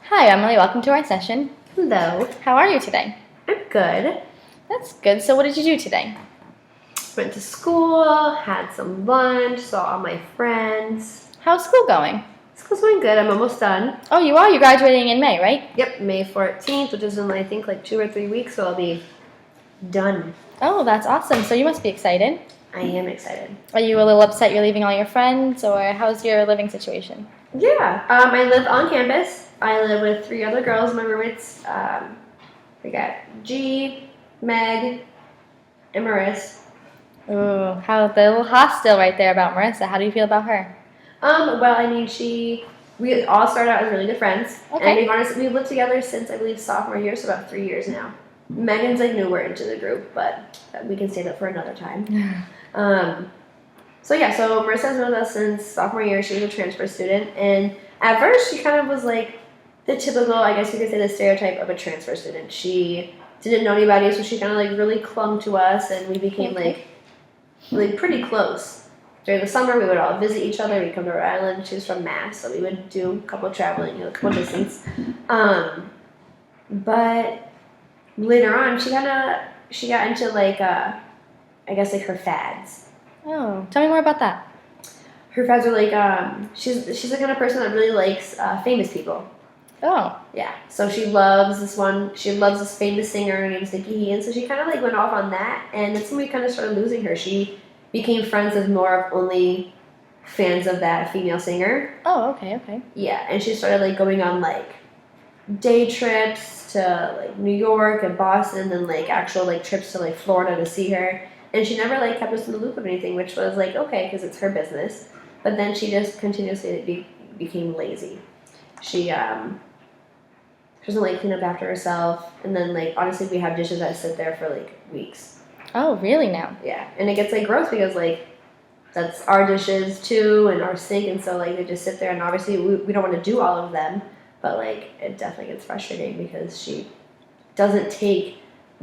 Hi, Emily. Welcome to our session. Hello. How are you today? I'm good. That's good. So what did you do today? Went to school, had some lunch, saw all my friends. How's school going? School's going good. I'm almost done. Oh, you are? You're graduating in May, right? Yep, May 14th, which is in, I think, like 2 or 3 weeks, so I'll be done. Oh, that's awesome. So you must be excited. I am excited. Are you a little upset you're leaving all your friends, or how's your living situation? Yeah, I live on campus. I live with 3 other girls, my roommates. We got G, Meg, and Maris. Ooh, how the little hostel right there about Marissa. How do you feel about her? Well, I mean, we all started out as really good friends. Okay. And we've lived together since, I believe, sophomore year, so about 3 years now. Megan's like newer into the group, but we can save that for another time. So Marissa's been with us since sophomore year. She was a transfer student, and at first she kind of was like the typical, I guess you could say, the stereotype of a transfer student. She didn't know anybody, so she kind of like really clung to us, and we became like pretty close. During the summer, we would all visit each other. We'd come to Rhode Island. She was from Mass, so we would do a couple of traveling, a couple of distance. But later on, she got into like I guess like her fads. Oh, tell me more about that. Her fads are like she's the kind of person that really likes famous people. Oh. Yeah. So she loves this one. She loves this famous singer. Her name's Nikki, and so she kind of like went off on that, and that's when we kind of started losing her. She became friends with more of only fans of that female singer. Oh, okay. Yeah, and she started like going on like day trips to like New York and Boston, and like actual like trips to like Florida to see her. And she never like kept us in the loop of anything, which was like okay because it's her business. But then she just continuously became lazy. She doesn't like clean up after herself, and then like honestly we have dishes that sit there for like weeks. Oh, really now? Yeah, and it gets like gross because like that's our dishes too and our sink, and so like they just sit there, and obviously we don't want to do all of them, but like it definitely gets frustrating because she doesn't take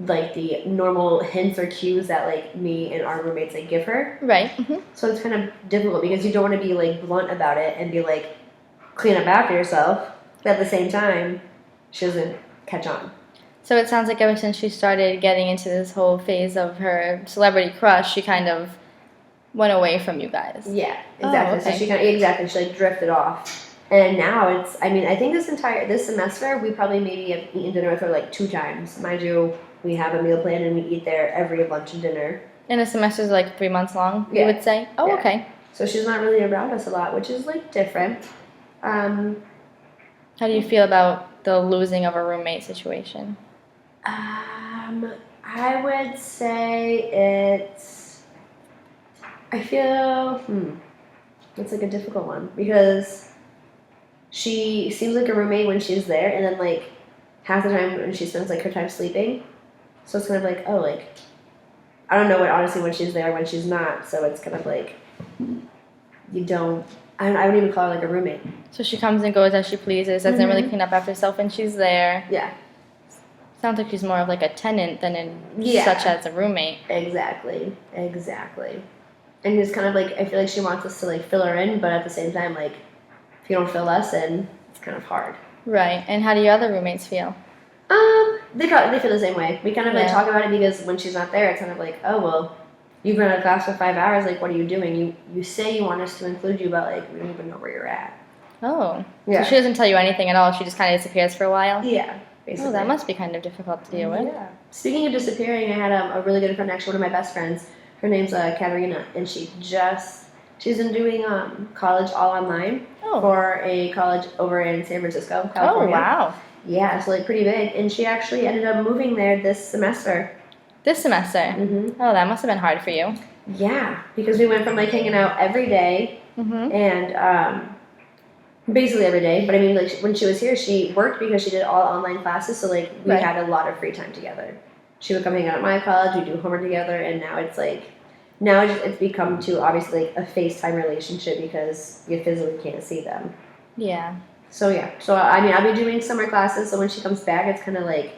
like the normal hints or cues that like me and our roommates like give her. Right. Mm-hmm. So it's kind of difficult because you don't want to be like blunt about it and be like clean up after yourself, but at the same time she doesn't catch on. So it sounds like ever since she started getting into this whole phase of her celebrity crush, she kind of went away from you guys. Yeah, exactly. Oh, okay. So she like drifted off. And now I think this semester we probably maybe have eaten dinner with her like 2 times. Mind you, we have a meal plan and we eat there every lunch and dinner. And the semester's like 3 months long, Yeah. you would say? Oh, Yeah. okay. So she's not really around us a lot, which is like different. How do you feel about the losing of a roommate situation? I would say I feel, it's like a difficult one because she seems like a roommate when she's there, and then like half the time when she spends like her time sleeping. So it's kind of like, oh, like, I don't know what honestly when she's there, when she's not. So it's kind of like, I wouldn't even call her like a roommate. So she comes and goes as she pleases, doesn't really clean up after herself when she's there. Yeah. Sounds like she's more of like a tenant than such as a roommate. Exactly. And it's kind of like, I feel like she wants us to like fill her in, but at the same time, like, if you don't fill us in, it's kind of hard. Right. And how do your other roommates feel? They feel the same way. We kind of like talk about it because when she's not there, it's kind of like, oh, well, you've been in a class for 5 hours, like, what are you doing? You say you want us to include you, but like, we don't even know where you're at. Oh. Yeah. So she doesn't tell you anything at all, she just kind of disappears for a while? Yeah, basically. Oh, that must be kind of difficult to deal with. Yeah. Speaking of disappearing, I had a really good friend, actually one of my best friends. Her name's Katerina, and she's been doing college all online for a college over in San Francisco, California. Oh, wow. Yeah, so like pretty big. And she actually ended up moving there this semester. This semester? Mm-hmm. Oh, that must have been hard for you. Yeah, because we went from like hanging out every day and basically every day. But I mean, like when she was here, she worked because she did all online classes. So like we had a lot of free time together. She would come hang out at my college, we do homework together, and now it's become to obviously like a FaceTime relationship because you physically can't see them. Yeah. So I mean, I'll be doing summer classes, so when she comes back, it's kind of like,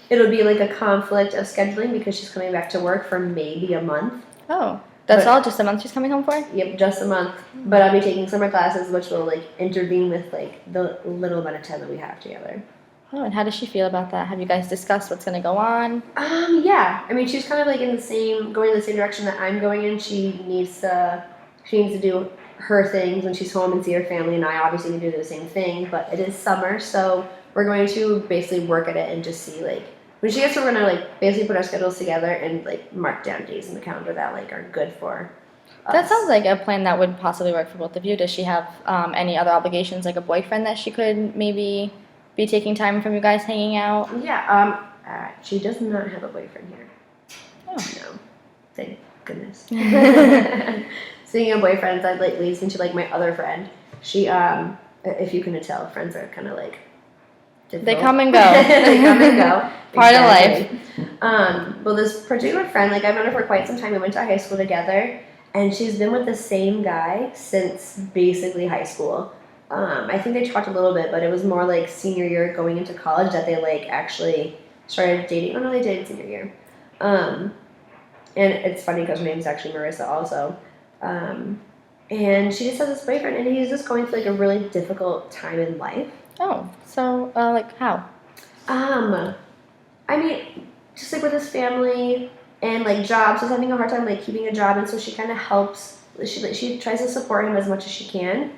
it'll be like a conflict of scheduling because she's coming back to work for maybe a month. Oh, That's all? Just a month she's coming home for? Yep, just a month. But I'll be taking summer classes, which will like intervene with like the little amount of time that we have together. Oh, and how does she feel about that? Have you guys discussed what's going to go on? Yeah. I mean, she's kind of like going in the same direction that I'm going in. She needs to do her things when she's home and see her family, and I obviously need to do the same thing. But it is summer, so we're going to basically work at it and just see like when she gets here, we're gonna like basically put our schedules together and like mark down days in the calendar that like are good for us. That sounds like a plan that would possibly work for both of you. Does she have any other obligations, like a boyfriend that she could maybe be taking time from you guys hanging out? Yeah. She does not have a boyfriend here. Oh. No. Thank goodness. Speaking of boyfriends, that like leads me to like my other friend. She if you couldn't tell, friends are kind of like difficult. They come and go. They come and go. Part Exactly. of life. Well, this particular friend, like I've known her for quite some time. We went to high school together, and she's been with the same guy since basically high school. I think they talked a little bit, but it was more like senior year going into college that they like actually started dating. Oh no, they dated senior year. And it's funny because her name's actually Marissa also. And she just has this boyfriend, and he's just going through like a really difficult time in life. Oh, so like how? I mean, just like with his family and like jobs, he's having a hard time like keeping a job, and so she kind of helps. She tries to support him as much as she can,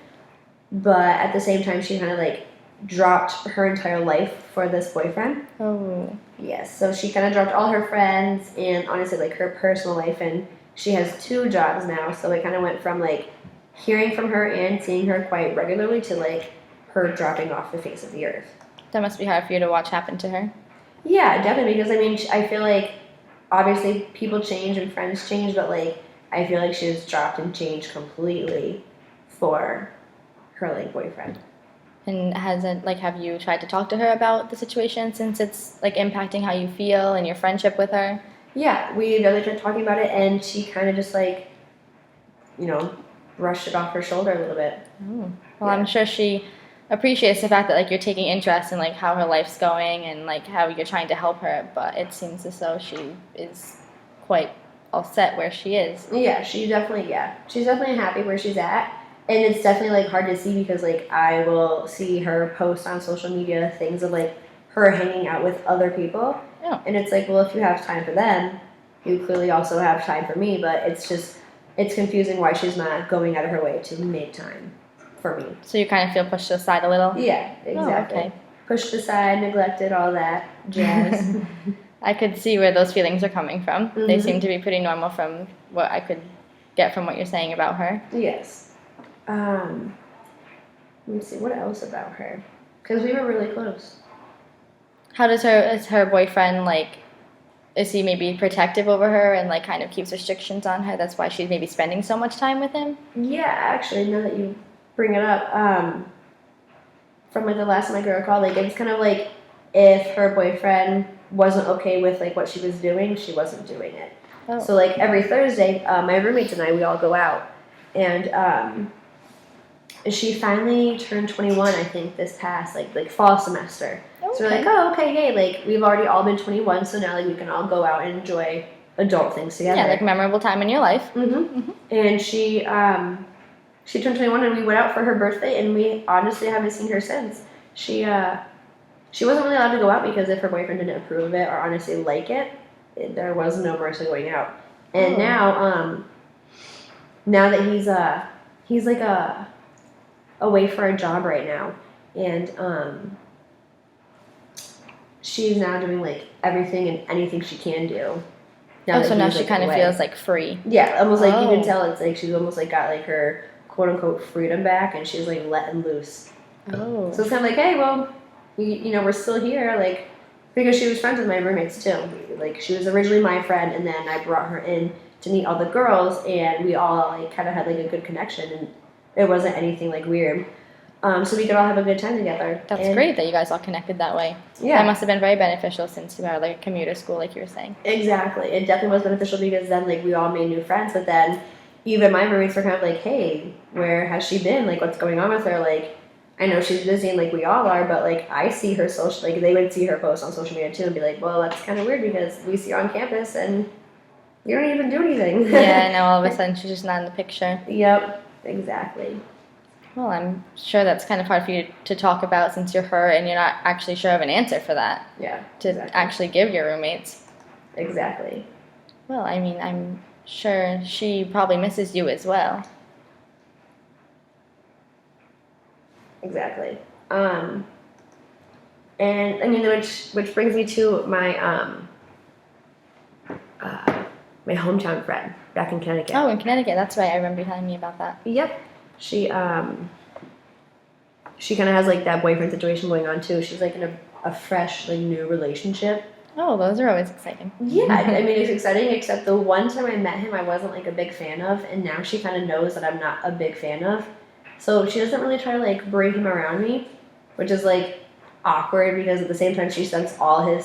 but at the same time, she kind of like dropped her entire life for this boyfriend. Oh. Yes, so she kind of dropped all her friends and honestly like her personal life, and she has 2 jobs now. So it kind of went from like hearing from her and seeing her quite regularly to like her dropping off the face of the earth. That must be hard for you to watch happen to her. Yeah, definitely, because I mean, I feel like obviously people change and friends change, but like I feel like she's dropped and changed completely for her like boyfriend. And have you tried to talk to her about the situation since it's like impacting how you feel and your friendship with her? Yeah, we really tried talking about it, and she kind of just like, brushed it off her shoulder a little bit. Oh. Well, Yeah. I'm sure she appreciates the fact that like you're taking interest in like how her life's going and like how you're trying to help her, but it seems as though she is quite all set where she is. Yeah, she's definitely happy where she's at. And it's definitely like hard to see because like I will see her post on social media things of like her hanging out with other people. Yeah. And it's like, well, if you have time for them, you clearly also have time for me, but it's confusing why she's not going out of her way to make time for me. So you kind of feel pushed aside a little? Yeah, exactly. Oh, okay. Pushed aside, neglected, all that jazz. I could see where those feelings are coming from. They Mhm. seem to be pretty normal from what I could get from what you're saying about her. Yes. Let me see, what else about her? Because we were really close. How is her boyfriend like? Is he maybe protective over her and like kind of keeps restrictions on her? That's why she's maybe spending so much time with him. Yeah, actually, now that you bring it up, from like the last time I got a call, like it was kind of like if her boyfriend wasn't okay with like what she was doing, she wasn't doing it. Oh. So like every Thursday, my roommates and I, we all go out, and she finally turned 21, I think, this past like fall semester. So we're like, oh, okay, yay! Like we've already all been 21, so now like we can all go out and enjoy adult things together. Yeah, like memorable time in your life. Mm-hmm. And she turned 21, and we went out for her birthday, and we honestly haven't seen her since. She wasn't really allowed to go out because if her boyfriend didn't approve of it or honestly like it, there was no Marissa going out. And now that he's like away for a job right now, and she's now doing like everything and anything she can do. So now he's, she like, kind of away. feels like free. Yeah, almost like you Oh. can tell it's like she's almost like got like her quote unquote freedom back, and she's like letting loose. Oh. So it's kind of like, hey, well, you know, we're still here, like, because she was friends with my roommates too. Like she was originally my friend, and then I brought her in to meet all the girls, and we all like kind of had like a good connection, and it wasn't anything like weird. So we could all have a good time together. That's And- great that you guys all connected that way. Yeah. That must have been very beneficial since you are like a commuter school, like you were saying. Exactly. It definitely was beneficial because then like we all made new friends, but then even my roommates were kind of like, hey, where has she been? Like what's going on with her? Like I know she's busy and like we all are, but like I see her they would see her post on social media too and be like, well, that's kind of weird because we see her on campus and You don't even do anything. Yeah, and now all of a sudden she's just not in the picture. Yep, exactly. Well, I'm sure that's kind of hard for you to talk about since you're her and you're not actually sure of an answer for that Yeah. to exactly. actually give your roommates. Exactly. Well, I mean, I'm sure she probably misses you as well. Exactly. And I mean, which brings me to my hometown friend back in Connecticut. Oh, in Connecticut, that's right. I remember you telling me about that. Yep. She kind of has like that boyfriend situation going on too. She's like in a fresh like new relationship. Oh, those are always exciting. Yeah, I mean it's exciting. Except the one time I met him, I wasn't like a big fan of, and now she kind of knows that I'm not a big fan of. So she doesn't really try to like bring him around me, which is like awkward because at the same time she spends all her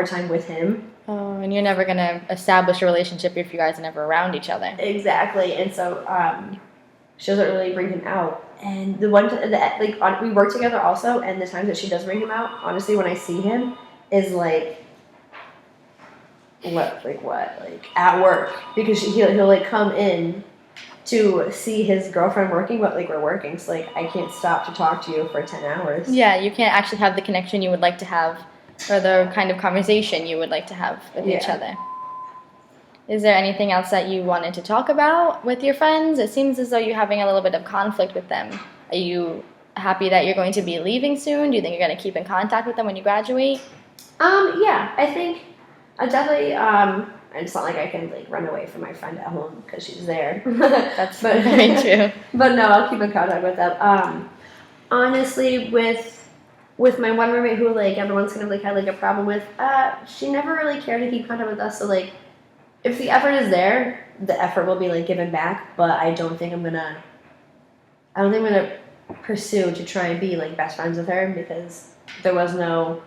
time with him. Oh, and you're never gonna establish a relationship if you guys are never around each other. Exactly, and so she doesn't really bring him out. And the we work together also, and the times that she does bring him out, honestly, when I see him, is like at work because he'll like come in to see his girlfriend working, but like we're working, so like I can't stop to talk to you for 10 hours. Yeah, you can't actually have the connection you would like to have or the kind of conversation you would like to have with each Yeah. other. Is there anything else that you wanted to talk about with your friends? It seems as though you're having a little bit of conflict with them. Are you happy that you're going to be leaving soon? Do you think you're going to keep in contact with them when you graduate? Yeah, I think I definitely it's not like I can like run away from my friend at home because she's there. That's very true. But no, I'll keep in contact with them. Honestly, with my one roommate who like everyone's kind of like had like a problem with, she never really cared to keep contact with us. So like, if the effort is there, the effort will be like given back. But I don't think I'm gonna pursue to try and be like best friends with her because there was no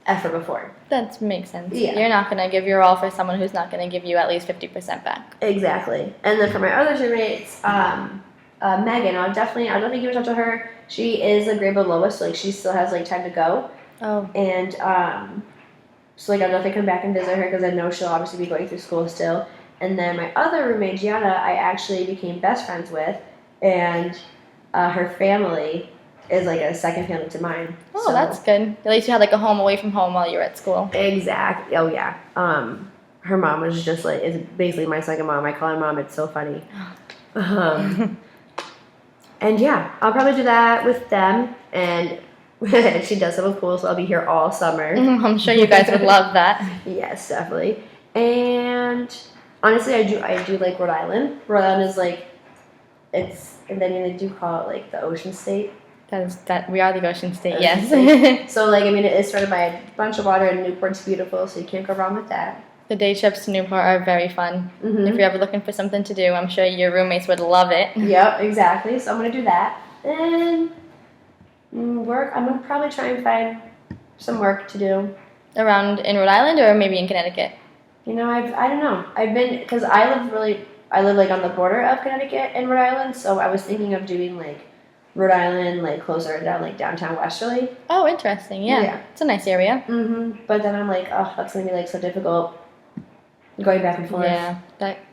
effort before. That makes sense. Yeah. You're not going to give your all for someone who's not going to give you at least 50% back. Exactly. And then for my other roommates, Megan, I'll definitely keep in touch with her. She is a grade below us, so like she still has like time to go. Oh. And so like I'll definitely come back and visit her because I know she'll obviously be going through school still. And then my other roommate, Gianna, I actually became best friends with, and her family is like a second family to mine. Oh, So- that's good. At least you had like a home away from home while you were at school. Exactly. Oh yeah. Her mom was just like is basically my second mom. I call her mom. It's so funny. And yeah, I'll probably do that with them. And she does have a pool, so I'll be here all summer. I'm sure you guys would love that. Yes, definitely. And honestly, I do like Rhode Island. Rhode Island is like and then they do call it like the ocean state. That we are the Ocean State, Ocean yes. So like I mean, it is surrounded by a bunch of water, and Newport's beautiful, so you can't go wrong with that. The day trips to Newport are very fun. Mhm. If you're ever looking for something to do, I'm sure your roommates would love it. Yep, exactly. So I'm gonna do that. And work. I'm gonna probably try and find some work to do. Around in Rhode Island or maybe in Connecticut? You know, I don't know. I've been because I live like on the border of Connecticut and Rhode Island. So I was thinking of doing like Rhode Island, like closer down like downtown Westerly. Oh, interesting. Yeah. Yeah. It's a nice area. But then I'm like, oh, that's gonna be like so difficult going back and forth. Yeah,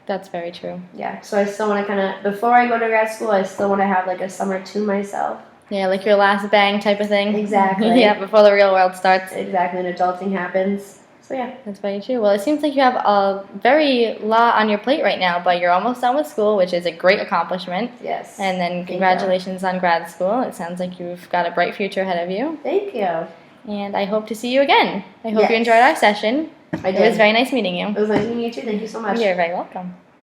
that's very true. Yeah. So I still want to kind of before I go to grad school, I still want to have like a summer to myself. Yeah, like your last bang type of thing. Exactly. Yeah, before the real world starts. Exactly, and adulting happens. So yeah. That's very true. Well, it seems like you have a very lot on your plate right now, but you're almost done with school, which is a great accomplishment. Yes. And then congratulations on grad school. It sounds like you've got a bright future ahead of you. Thank you. And I hope to see you again. I hope Yes. you enjoyed our session. I did. It was very nice meeting you. It was nice meeting you too. Thank you so much. You're very welcome.